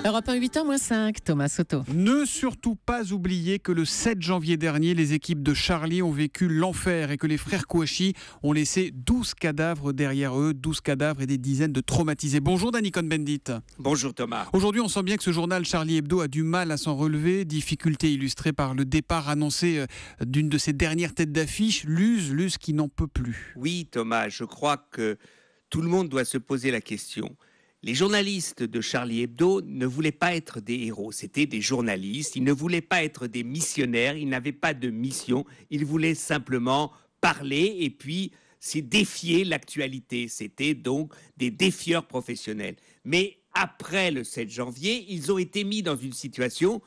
Europe 1, 8h-5, Thomas Soto. Ne surtout pas oublier que le 7 janvier dernier, les équipes de Charlie ont vécu l'enfer et que les frères Kouachi ont laissé 12 cadavres derrière eux, 12 cadavres et des dizaines de traumatisés. Bonjour Danny Cohn-Bendit. Bonjour Thomas. Aujourd'hui, on sent bien que ce journal Charlie Hebdo a du mal à s'en relever, difficulté illustrée par le départ annoncé d'une de ses dernières têtes d'affiche, Luz qui n'en peut plus. Oui Thomas, je crois que tout le monde doit se poser la question. Les journalistes de Charlie Hebdo ne voulaient pas être des héros, c'était des journalistes, ils ne voulaient pas être des missionnaires, ils n'avaient pas de mission, ils voulaient simplement parler et puis c'est défier l'actualité, c'était donc des défieurs professionnels. Mais après le 7 janvier, ils ont été mis dans une situation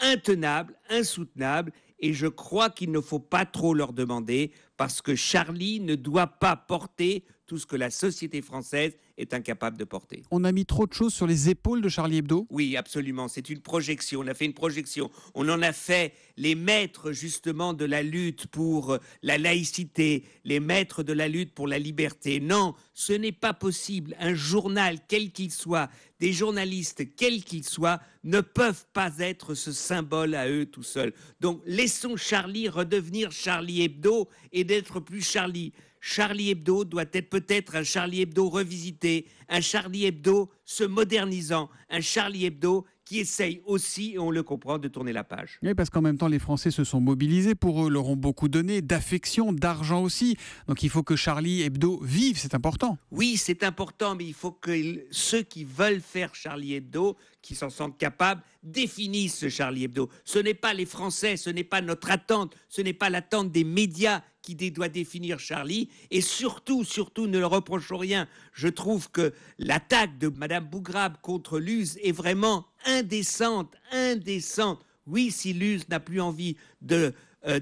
intenable, insoutenable, et je crois qu'il ne faut pas trop leur demander parce que Charlie ne doit pas porter tout ce que la société française est incapable de porter. On a mis trop de choses sur les épaules de Charlie Hebdo ? Oui, absolument, c'est une projection, on a fait une projection. On en a fait les maîtres justement de la lutte pour la laïcité, les maîtres de la lutte pour la liberté. Non, ce n'est pas possible. Un journal, quel qu'il soit, des journalistes, quels qu'ils soient, ne peuvent pas être ce symbole à eux tout seuls. Donc laissons Charlie redevenir Charlie Hebdo et d'être plus Charlie. Charlie Hebdo doit être peut-être un Charlie Hebdo revisité, un Charlie Hebdo se modernisant, un Charlie Hebdo qui essaye aussi, et on le comprend, de tourner la page. Oui, parce qu'en même temps, les Français se sont mobilisés pour eux, leur ont beaucoup donné, d'affection, d'argent aussi. Donc il faut que Charlie Hebdo vive, c'est important. Oui, c'est important, mais il faut que ceux qui veulent faire Charlie Hebdo, qui s'en sentent capables, définissent ce Charlie Hebdo. Ce n'est pas les Français, ce n'est pas notre attente, ce n'est pas l'attente des médias qui doit définir Charlie. Et surtout, ne leur reprochons rien. Je trouve que l'attaque de Madame Bougrab contre Luz est vraiment indécente. Oui, si Luz n'a plus envie de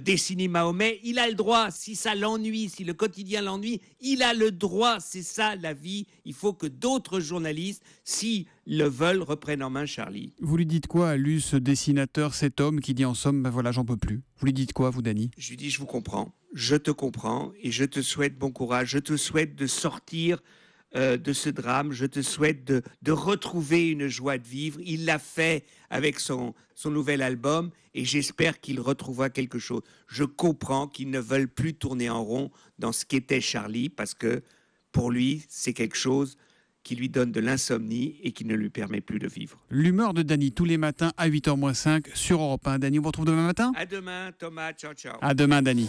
dessiner Mahomet, il a le droit, si ça l'ennuie, si le quotidien l'ennuie, il a le droit, c'est ça la vie. Il faut que d'autres journalistes, s'ils le veulent, reprennent en main Charlie. Vous lui dites quoi à Luz, ce dessinateur, cet homme qui dit en somme, ben voilà, j'en peux plus. Vous lui dites quoi, vous, Danny ? Je lui dis, je vous comprends, je te comprends et je te souhaite bon courage, je te souhaite de sortir de ce drame, je te souhaite de retrouver une joie de vivre. Il l'a fait avec son nouvel album et j'espère qu'il retrouvera quelque chose. Je comprends qu'ils ne veulent plus tourner en rond dans ce qu'était Charlie parce que pour lui, c'est quelque chose qui lui donne de l'insomnie et qui ne lui permet plus de vivre. L'humeur de Danny tous les matins à 8h-5 sur Europe 1. Danny, on vous retrouve demain matin ? À demain, Thomas. Ciao, ciao. À demain, Danny.